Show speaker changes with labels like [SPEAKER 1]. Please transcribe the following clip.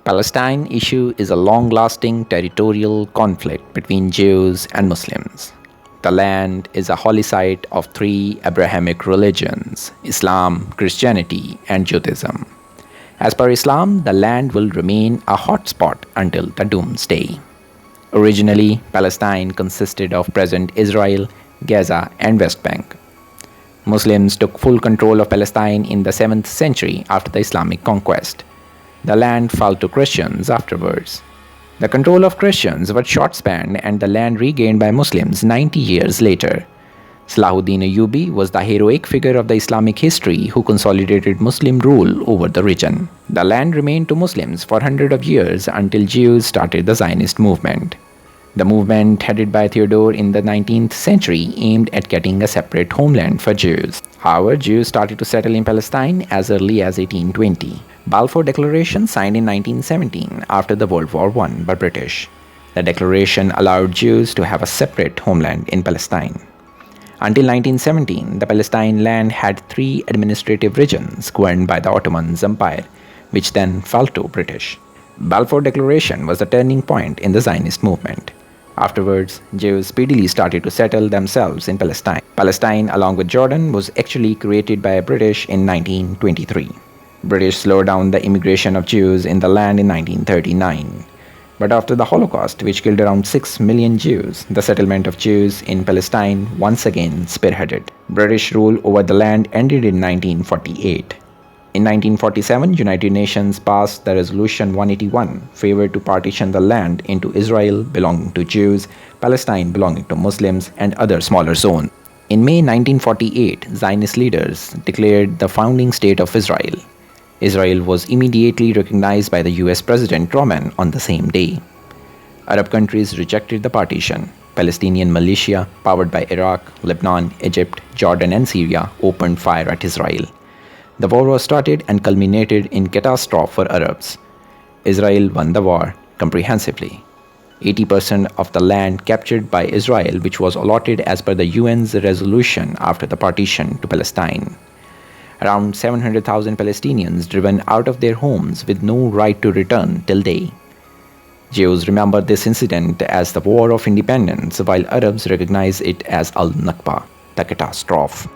[SPEAKER 1] Palestine issue is a long-lasting territorial conflict between Jews and Muslims. The land is a holy site of three Abrahamic religions: Islam, Christianity, and Judaism. As per Islam, the land will remain a hotspot until the doomsday. Originally, Palestine consisted of present Israel, Gaza, and West Bank. Muslims took full control of Palestine in the 7th century after the Islamic conquest. The land fell to Christians afterwards. The control of Christians was short-spanned and the land regained by Muslims 90 years later. Salahuddin Ayyubi was the heroic figure of the Islamic history who consolidated Muslim rule over the region. The land remained to Muslims for hundreds of years until Jews started the Zionist movement. The movement, headed by Theodore in the 19th century, aimed at getting a separate homeland for Jews. However, Jews started to settle in Palestine as early as 1820. Balfour Declaration, signed in 1917 after the World War I by British. The declaration allowed Jews to have a separate homeland in Palestine. Until 1917, the Palestine land had three administrative regions governed by the Ottoman Empire, which then fell to British. Balfour Declaration was the turning point in the Zionist movement. Afterwards, Jews speedily started to settle themselves in Palestine. Palestine, along with Jordan, was actually created by British in 1923. British slowed down the immigration of Jews in the land in 1939. But after the Holocaust, which killed around 6 million Jews, the settlement of Jews in Palestine once again spearheaded. British rule over the land ended in 1948. In 1947, United Nations passed the Resolution 181, favored to partition the land into Israel belonging to Jews, Palestine belonging to Muslims, and other smaller zones. In May 1948, Zionist leaders declared the founding state of Israel. Israel was immediately recognized by the US President Truman on the same day. Arab countries rejected the partition. Palestinian militia, powered by Iraq, Lebanon, Egypt, Jordan, and Syria, opened fire at Israel. The war was started and culminated in catastrophe for Arabs. Israel won the war comprehensively. 80% of the land captured by Israel, which was allotted as per the UN's resolution after the partition to Palestine. Around 700,000 Palestinians driven out of their homes with no right to return till day. Jews remember this incident as the War of Independence, while Arabs recognize it as Al-Nakba, the catastrophe.